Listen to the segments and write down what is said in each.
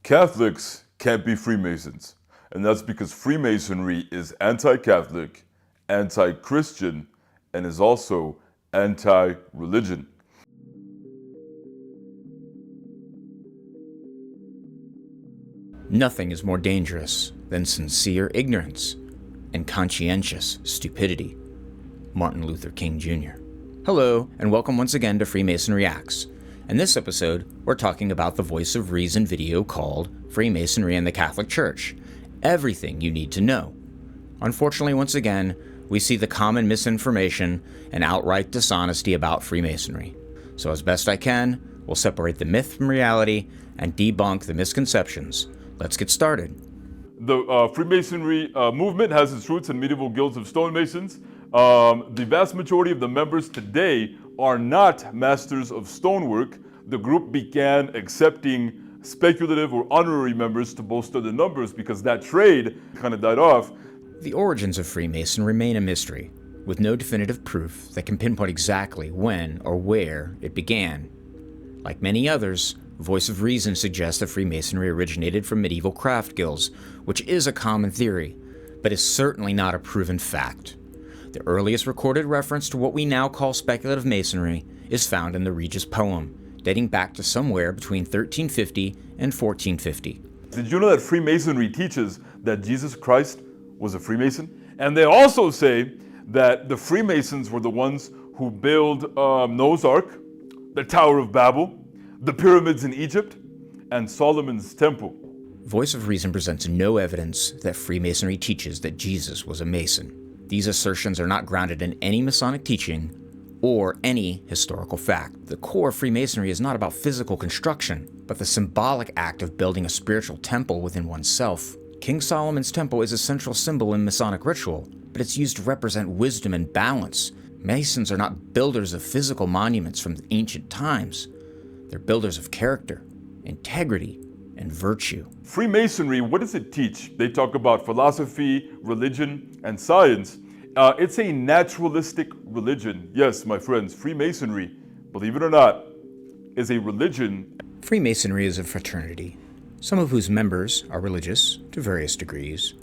Catholics can't be Freemasons, and that's because Freemasonry is anti-Catholic, anti-Christian, and is also anti-religion. Nothing is more dangerous than sincere ignorance and conscientious stupidity. Martin Luther King Jr. Hello, and welcome once again to Freemason Reacts. In this episode, we're talking about the Voice of Reason video called Freemasonry and the Catholic Church. Everything you need to know. Unfortunately, once again, we see the common misinformation and outright dishonesty about Freemasonry. So as best I can, we'll separate the myth from reality and debunk the misconceptions. Let's get started. The Freemasonry movement has its roots in medieval guilds of stonemasons. The vast majority of the members today are not masters of stonework. The group began accepting speculative or honorary members to bolster the numbers because that trade kind of died off. The origins of Freemason remain a mystery, with no definitive proof that can pinpoint exactly when or where it began. Like many others, Voice of Reason suggests that Freemasonry originated from medieval craft guilds, which is a common theory, but is certainly not a proven fact. The earliest recorded reference to what we now call speculative masonry is found in the Regis poem, dating back to somewhere between 1350 and 1450. Did you know that Freemasonry teaches that Jesus Christ was a Freemason? And they also say that the Freemasons were the ones who built Noah's Ark, the Tower of Babel, the pyramids in Egypt, and Solomon's Temple. Voice of Reason presents no evidence that Freemasonry teaches that Jesus was a Mason. These assertions are not grounded in any Masonic teaching or any historical fact. The core of Freemasonry is not about physical construction, but the symbolic act of building a spiritual temple within oneself. King Solomon's Temple is a central symbol in Masonic ritual, but it's used to represent wisdom and balance. Masons are not builders of physical monuments from ancient times. They're builders of character, integrity, and virtue. Freemasonry, what does it teach? They talk about philosophy, religion, and science. It's a naturalistic religion. Yes, my friends, Freemasonry, believe it or not, is a religion. Freemasonry is a fraternity, some of whose members are religious to various degrees,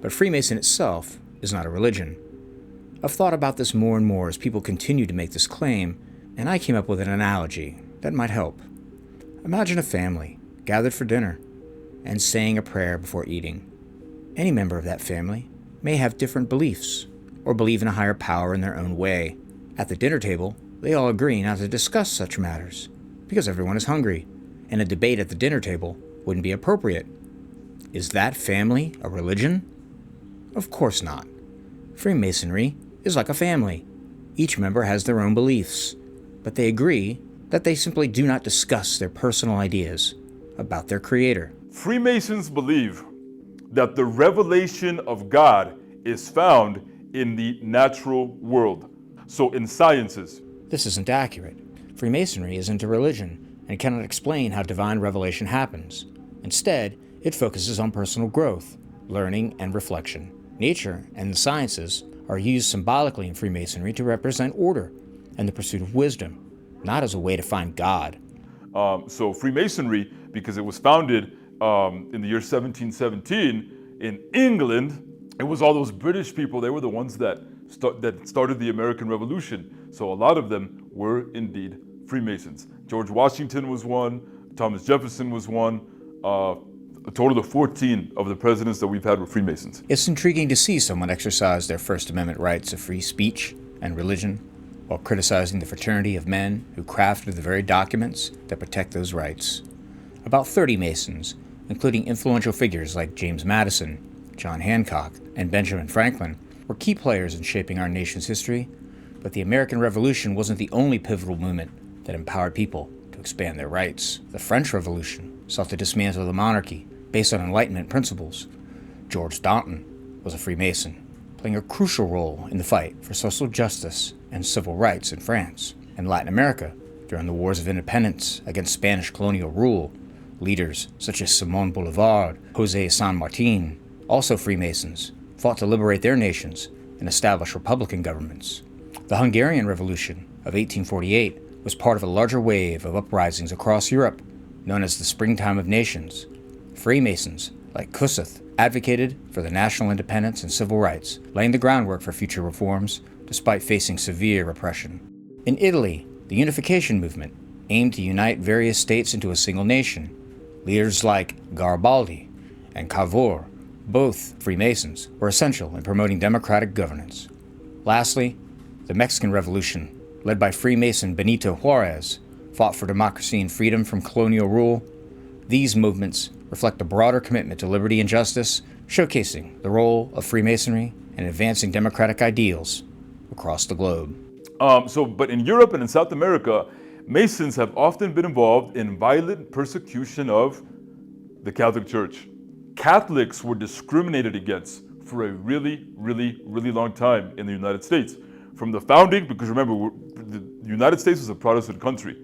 but Freemason itself is not a religion. I've thought about this more and more as people continue to make this claim, and I came up with an analogy that might help. Imagine a family gathered for dinner and saying a prayer before eating. Any member of that family may have different beliefs or believe in a higher power in their own way. At the dinner table, they all agree not to discuss such matters because everyone is hungry, and a debate at the dinner table wouldn't be appropriate. Is that family a religion? Of course not. Freemasonry is like a family. Each member has their own beliefs, but they agree that they simply do not discuss their personal ideas about their creator. Freemasons believe that the revelation of God is found in the natural world, so in sciences. This isn't accurate. Freemasonry isn't a religion and cannot explain how divine revelation happens. Instead, it focuses on personal growth, learning, and reflection. Nature and the sciences are used symbolically in Freemasonry to represent order and the pursuit of wisdom, not as a way to find God. So Freemasonry, because it was founded in the year 1717 in England, it was all those British people. They were the ones that started the American Revolution. So a lot of them were indeed Freemasons. George Washington was one, Thomas Jefferson was one. A total of 14 of the presidents that we've had were Freemasons. It's intriguing to see someone exercise their First Amendment rights of free speech and religion while criticizing the fraternity of men who crafted the very documents that protect those rights. About 30 Masons, including influential figures like James Madison, John Hancock, and Benjamin Franklin, were key players in shaping our nation's history, but the American Revolution wasn't the only pivotal movement that empowered people to expand their rights. The French Revolution sought to dismantle the monarchy based on Enlightenment principles. George Danton was a Freemason, playing a crucial role in the fight for social justice and civil rights in France and Latin America during the wars of independence against Spanish colonial rule. Leaders such as Simón Bolívar, José San Martín, also Freemasons, fought to liberate their nations and establish republican governments. The Hungarian Revolution of 1848 was part of a larger wave of uprisings across Europe, known as the Springtime of Nations, Freemasons, like Kossuth, advocated for the national independence and civil rights, laying the groundwork for future reforms despite facing severe repression. In Italy, the unification movement aimed to unite various states into a single nation. Leaders like Garibaldi and Cavour, both Freemasons, were essential in promoting democratic governance. Lastly, the Mexican Revolution, led by Freemason Benito Juarez, fought for democracy and freedom from colonial rule. These movements reflect a broader commitment to liberty and justice, showcasing the role of Freemasonry in advancing democratic ideals across the globe. But in Europe and in South America, Masons have often been involved in violent persecution of the Catholic Church. Catholics were discriminated against for a really, really, really long time in the United States. From the founding, because remember, the United States was a Protestant country.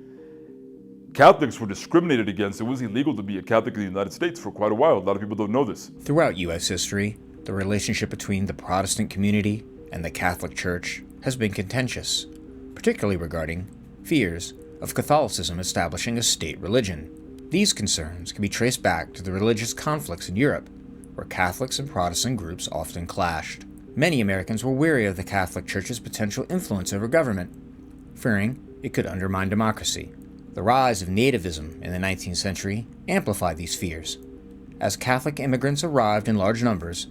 Catholics were discriminated against. It was illegal to be a Catholic in the United States for quite a while. A lot of people don't know this. Throughout U.S. history, the relationship between the Protestant community and the Catholic Church has been contentious, particularly regarding fears of Catholicism establishing a state religion. These concerns can be traced back to the religious conflicts in Europe, where Catholics and Protestant groups often clashed. Many Americans were wary of the Catholic Church's potential influence over government, fearing it could undermine democracy. The rise of nativism in the 19th century amplified these fears. As Catholic immigrants arrived in large numbers,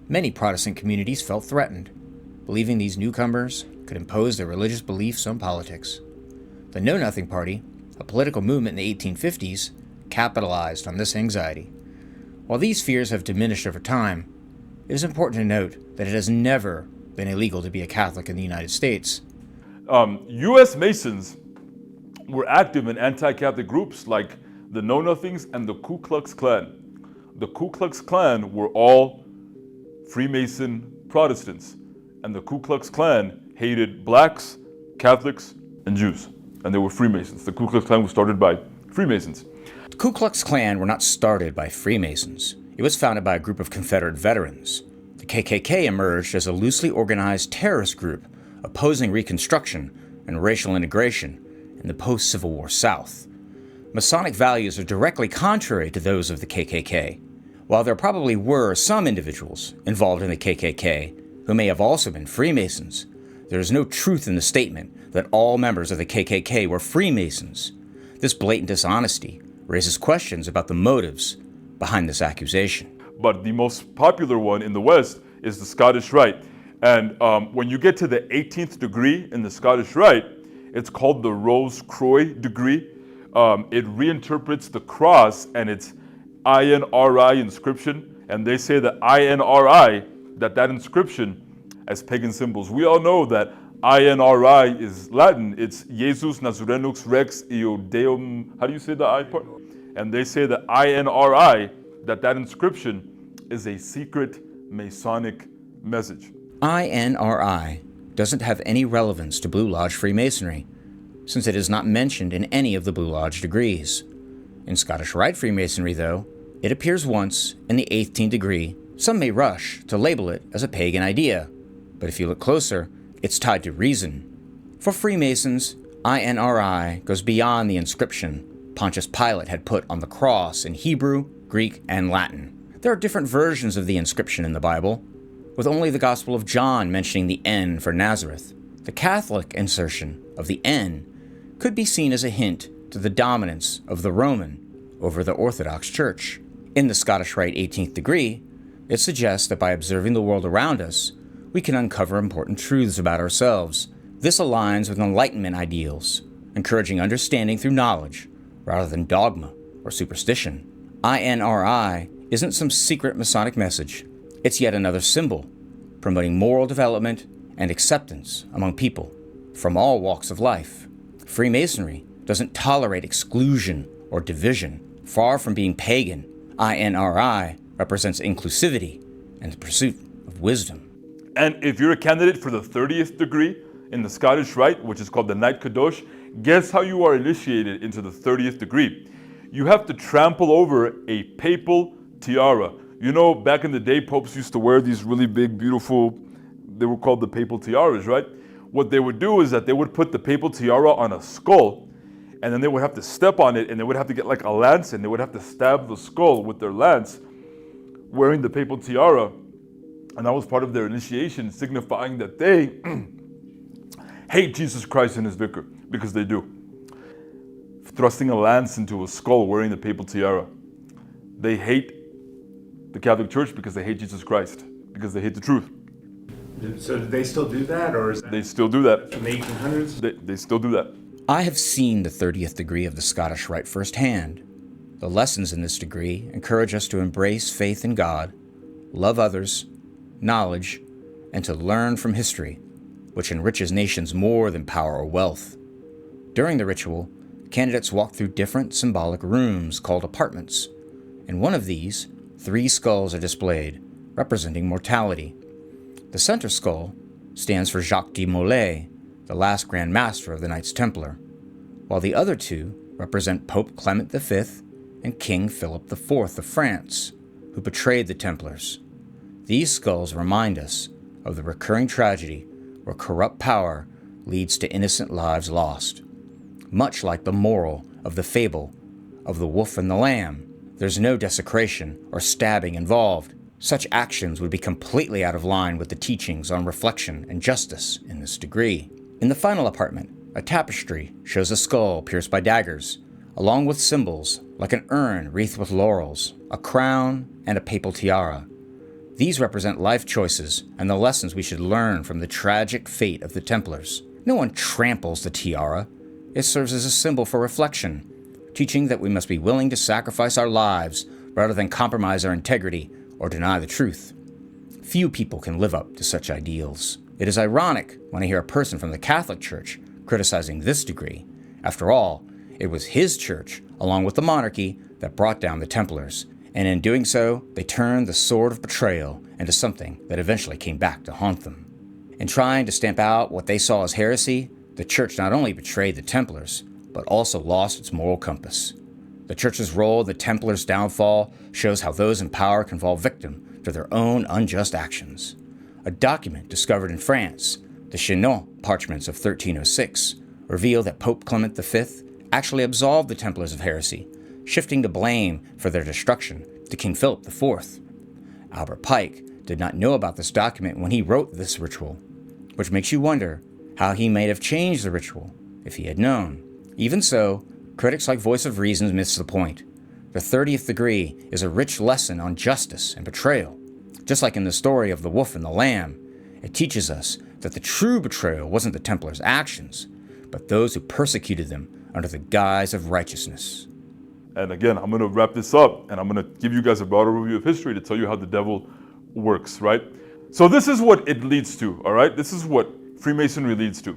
many Protestant communities felt threatened, believing these newcomers could impose their religious beliefs on politics. The Know Nothing Party, a political movement in the 1850s, capitalized on this anxiety. While these fears have diminished over time, it is important to note that it has never been illegal to be a Catholic in the United States. U.S. Masons were active in anti-Catholic groups like the Know Nothings and the Ku Klux Klan. The Ku Klux Klan were all Freemason Protestants, and the Ku Klux Klan hated blacks, Catholics, and Jews, and they were Freemasons. The Ku Klux Klan was started by Freemasons. The Ku Klux Klan were not started by Freemasons. It was founded by a group of Confederate veterans. The KKK emerged as a loosely organized terrorist group opposing Reconstruction and racial integration in the post-Civil War South. Masonic values are directly contrary to those of the KKK. While there probably were some individuals involved in the KKK who may have also been Freemasons, there is no truth in the statement that all members of the KKK were Freemasons. This blatant dishonesty raises questions about the motives behind this accusation. But the most popular one in the West is the Scottish Rite. And when you get to the 18th degree in the Scottish Rite, it's called the Rose-Croix degree. It reinterprets the cross and its INRI inscription. And they say that INRI, that inscription as pagan symbols. We all know that INRI is Latin. It's Jesus Nazarenus Rex Eo Deum. How do you say the I part? And they say that INRI, that inscription is a secret Masonic message. INRI doesn't have any relevance to Blue Lodge Freemasonry, since it is not mentioned in any of the Blue Lodge degrees. In Scottish Rite Freemasonry, though, it appears once in the 18th degree. Some may rush to label it as a pagan idea, but if you look closer, it's tied to reason. For Freemasons, INRI goes beyond the inscription Pontius Pilate had put on the cross in Hebrew, Greek, and Latin. There are different versions of the inscription in the Bible, with only the Gospel of John mentioning the N for Nazareth. The Catholic insertion of the N could be seen as a hint to the dominance of the Roman over the Orthodox Church. In the Scottish Rite 18th degree, it suggests that by observing the world around us, we can uncover important truths about ourselves. This aligns with Enlightenment ideals, encouraging understanding through knowledge rather than dogma or superstition. INRI isn't some secret Masonic message. It's yet another symbol, promoting moral development and acceptance among people from all walks of life. Freemasonry doesn't tolerate exclusion or division. Far from being pagan, INRI represents inclusivity and the pursuit of wisdom. And if you're a candidate for the 30th degree in the Scottish Rite, which is called the Knight Kadosh, guess how you are initiated into the 30th degree? You have to trample over a papal tiara. You know, back in the day, popes used to wear these really big, beautiful, they were called the papal tiaras, right? What they would do is that they would put the papal tiara on a skull, and then they would have to step on it, and they would have to get like a lance, and they would have to stab the skull with their lance, wearing the papal tiara. And that was part of their initiation, signifying that they hate Jesus Christ and his vicar, because they do. Thrusting a lance into a skull, wearing the papal tiara. They hate the Catholic Church because they hate Jesus Christ, because they hate the truth. So do they still do that, or is that They still do that. from the 1800s? They still do that. I have seen the 30th degree of the Scottish Rite firsthand. The lessons in this degree encourage us to embrace faith in God, love others, knowledge, and to learn from history, which enriches nations more than power or wealth. During the ritual, candidates walk through different symbolic rooms called apartments. In one of these, 3 skulls are displayed, representing mortality. The center skull stands for Jacques de Molay, the last Grand Master of the Knights Templar, while the other 2 represent Pope Clement V and King Philip IV of France, who betrayed the Templars. These skulls remind us of the recurring tragedy where corrupt power leads to innocent lives lost. Much like the moral of the fable of the wolf and the lamb, there's no desecration or stabbing involved. Such actions would be completely out of line with the teachings on reflection and justice in this degree. In the final apartment, a tapestry shows a skull pierced by daggers, along with symbols like an urn wreathed with laurels, a crown, and a papal tiara. These represent life choices and the lessons we should learn from the tragic fate of the Templars. No one tramples the tiara. It serves as a symbol for reflection, teaching that we must be willing to sacrifice our lives rather than compromise our integrity or deny the truth. Few people can live up to such ideals. It is ironic when I hear a person from the Catholic Church criticizing this degree. After all, it was his church, along with the monarchy, that brought down the Templars, and in doing so, they turned the sword of betrayal into something that eventually came back to haunt them. In trying to stamp out what they saw as heresy, the church not only betrayed the Templars, but also lost its moral compass. The church's role in the Templars' downfall shows how those in power can fall victim to their own unjust actions. A document discovered in France, the Chinon parchments of 1306, reveal that Pope Clement V actually absolved the Templars of heresy, shifting the blame for their destruction to King Philip IV. Albert Pike did not know about this document when he wrote this ritual, which makes you wonder how he might have changed the ritual if he had known. Even so, critics like Voice of Reason miss the point. The 30th degree is a rich lesson on justice and betrayal. Just like in the story of the wolf and the lamb, it teaches us that the true betrayal wasn't the Templars' actions, but those who persecuted them under the guise of righteousness. And again, I'm going to wrap this up, and I'm going to give you guys a broader review of history to tell you how the devil works, right? So this is what it leads to, all right? This is what Freemasonry leads to.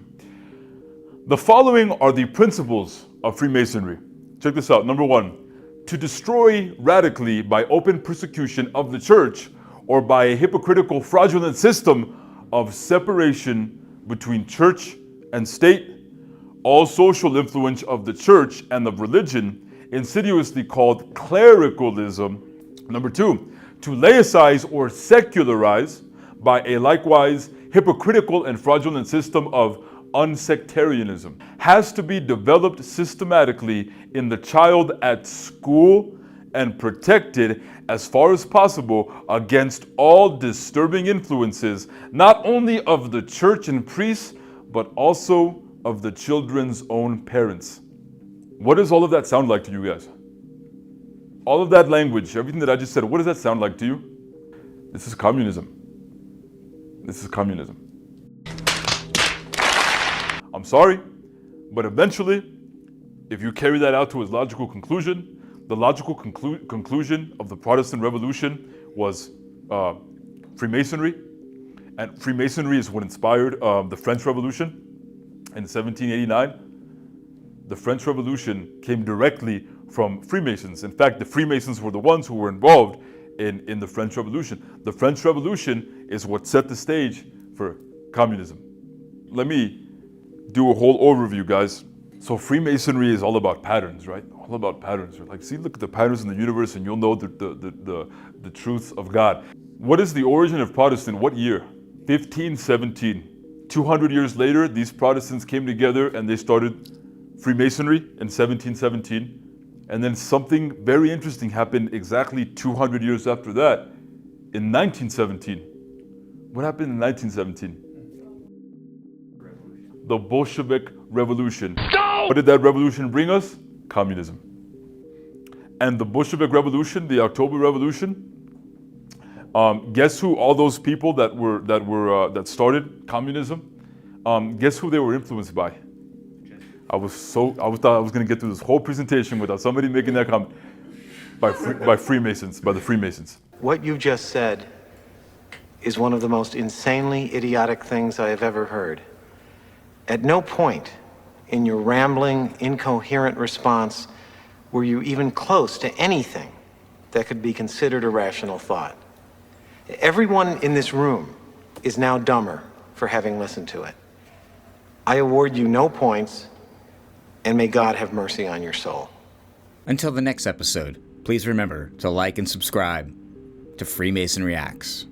The following are the principles of Freemasonry. Check this out. Number 1, to destroy radically by open persecution of the church or by a hypocritical, fraudulent system of separation between church and state, all social influence of the church and of religion, insidiously called clericalism. Number 2, to laicize or secularize by a likewise hypocritical and fraudulent system of unsectarianism, has to be developed systematically in the child at school and protected as far as possible against all disturbing influences, not only of the church and priests, but also of the children's own parents. What does all of that sound like to you guys? All of that language, everything that I just said, what does that sound like to you? This is communism. This is communism. I'm sorry, but eventually, if you carry that out to its logical conclusion, the logical conclusion of the Protestant Revolution was Freemasonry. And Freemasonry is what inspired the French Revolution in 1789. The French Revolution came directly from Freemasons. In fact, the Freemasons were the ones who were involved in the French Revolution. The French Revolution is what set the stage for communism. Let me do a whole overview, guys. So Freemasonry is all about patterns, right? All about patterns. Like, see, look at the patterns in the universe and you'll know the truth of God. What is the origin of Protestant? What year? 1517. 200 years later, these Protestants came together and they started Freemasonry in 1717. And then something very interesting happened exactly 200 years after that in 1917. What happened in 1917? The Bolshevik Revolution. No! What did that revolution bring us? Communism. And the Bolshevik Revolution, the October Revolution, guess who all those people that started communism? Guess who they were influenced by? I thought I was going to get through this whole presentation without somebody making that comment. By Freemasons, by the Freemasons. What you just said is one of the most insanely idiotic things I have ever heard. At no point in your rambling, incoherent response were you even close to anything that could be considered a rational thought. Everyone in this room is now dumber for having listened to it. I award you no points, and may God have mercy on your soul. Until the next episode, please remember to like and subscribe to Freemason Reacts.